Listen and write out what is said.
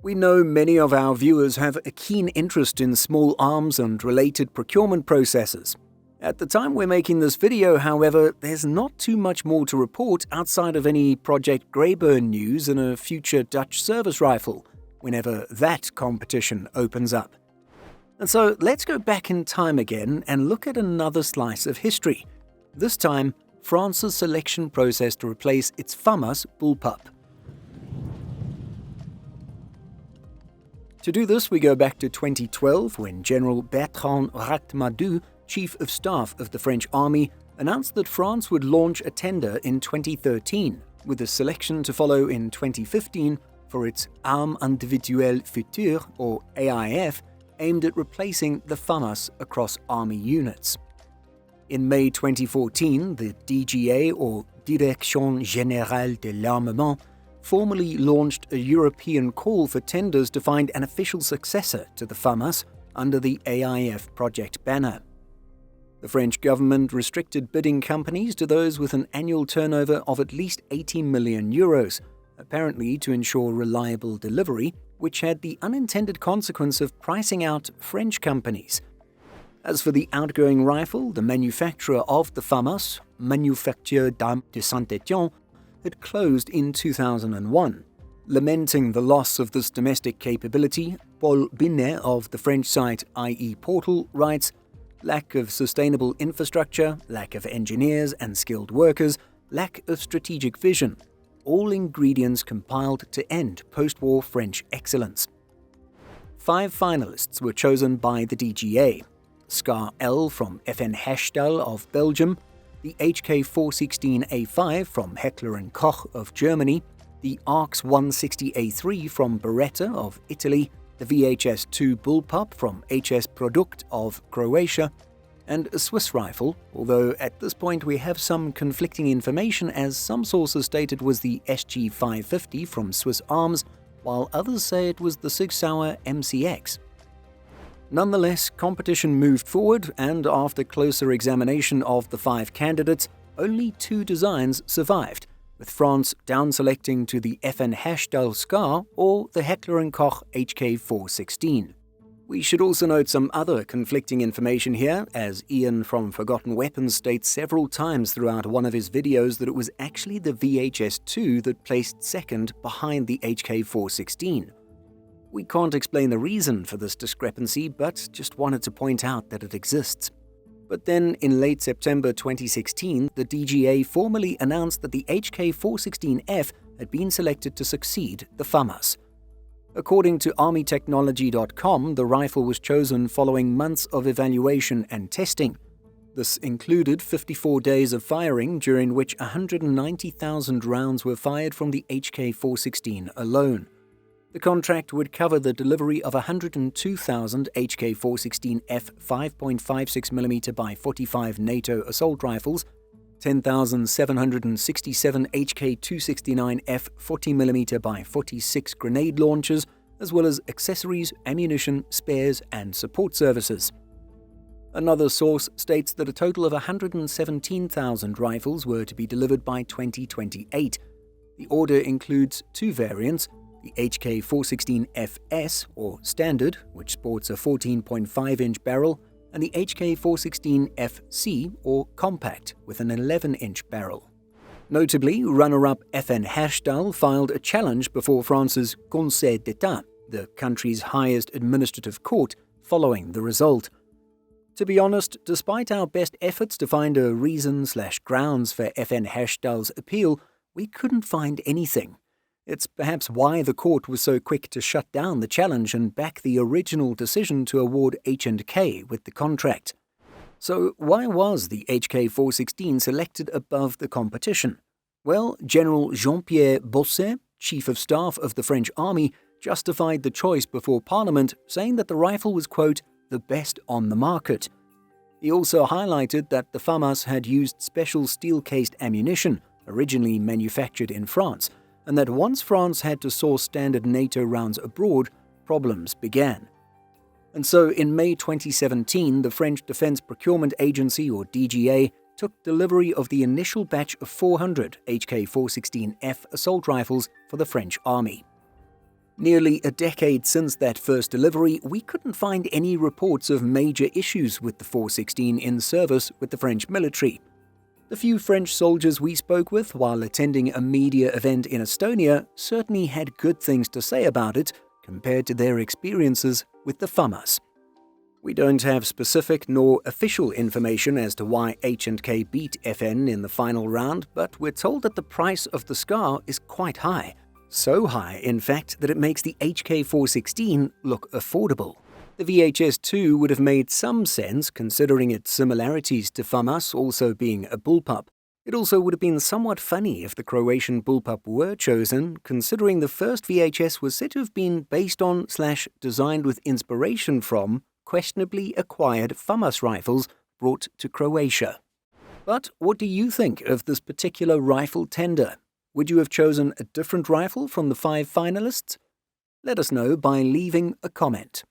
We know many of our viewers have a keen interest in small arms and related procurement processes. At the time we're making this video, however, there's not too much more to report outside of any Project Greyburn news and a future Dutch service rifle, whenever that competition opens up. And so let's go back in time again and look at another slice of history. This time, France's selection process to replace its FAMAS bullpup. To do this, we go back to 2012 when General Bertrand Rachmadou, Chief of Staff of the French Army, announced that France would launch a tender in 2013, with a selection to follow in 2015 for its Arme Individuelle Future, or AIF, aimed at replacing the FAMAS across army units. In May 2014, the DGA, or Direction Générale de l'Armement, formally launched a European call for tenders to find an official successor to the FAMAS under the AIF project banner. The French government restricted bidding companies to those with an annual turnover of at least 80 million euros, apparently to ensure reliable delivery, which had the unintended consequence of pricing out French companies. As for the outgoing rifle, the manufacturer of the FAMAS, Manufacture d'Armes de Saint-Étienne, had closed in 2001. Lamenting the loss of this domestic capability, Paul Binet of the French site IE Portal writes, "Lack of sustainable infrastructure, lack of engineers and skilled workers, lack of strategic vision. All ingredients compiled to end post-war French excellence." 5 finalists were chosen by the DGA. Scar L from FN Hechtal of Belgium, the HK416A5 from Heckler & Koch of Germany, the ARX 160A3 from Beretta of Italy, the VHS-2 bullpup from HS Produkt of Croatia, and a Swiss rifle, although at this point we have some conflicting information as some sources state it was the HK416 from Swiss Arms, while others say it was the Sig Sauer MCX. Nonetheless, competition moved forward, and after closer examination of the 5 candidates, only 2 designs survived, with France down-selecting to the FN Hechtal Scar or the Heckler & Koch HK416. We should also note some other conflicting information here, as Ian from Forgotten Weapons states several times throughout one of his videos that it was actually the VHS-2 that placed second behind the HK416. We can't explain the reason for this discrepancy, but just wanted to point out that it exists. But then, in late September 2016, the DGA formally announced that the HK416F had been selected to succeed the FAMAS. According to ArmyTechnology.com, the rifle was chosen following months of evaluation and testing. This included 54 days of firing, during which 190,000 rounds were fired from the HK416 alone. The contract would cover the delivery of 102,000 HK416F 5.56mm by 45 NATO assault rifles, 10,767 HK269F 40mm by 46 grenade launchers, as well as accessories, ammunition, spares, and support services. Another source states that a total of 117,000 rifles were to be delivered by 2028. The order includes 2 variants, the HK416FS, or Standard, which sports a 14.5-inch barrel, and the HK416FC, or Compact, with an 11-inch barrel. Notably, runner-up FN Hechtal filed a challenge before France's Conseil d'État, the country's highest administrative court, following the result. To be honest, despite our best efforts to find a reason/grounds for FN Hechtal's appeal, we couldn't find anything. It's perhaps why the court was so quick to shut down the challenge and back the original decision to award H&K with the contract. So why was the HK416 selected above the competition? Well, General Jean-Pierre Bosset, Chief of Staff of the French Army, justified the choice before Parliament, saying that the rifle was, quote, the best on the market. He also highlighted that the FAMAS had used special steel-cased ammunition, originally manufactured in France, and that once France had to source standard NATO rounds abroad, problems began. And so in May 2017, the French Defense Procurement Agency, or DGA, took delivery of the initial batch of 400 HK416F assault rifles for the French Army. Nearly a decade since that first delivery, we couldn't find any reports of major issues with the 416 in service with the French military. The few French soldiers we spoke with while attending a media event in Estonia certainly had good things to say about it compared to their experiences with the FAMAS. We don't have specific nor official information as to why H&K beat FN in the final round, but we're told that the price of the SCAR is quite high. So high, in fact, that it makes the HK416 look affordable. The VHS-2 would have made some sense considering its similarities to FAMAS also being a bullpup. It also would have been somewhat funny if the Croatian bullpup were chosen, considering the first VHS was said to have been based on / designed with inspiration from questionably acquired FAMAS rifles brought to Croatia. But what do you think of this particular rifle tender? Would you have chosen a different rifle from the 5 finalists? Let us know by leaving a comment.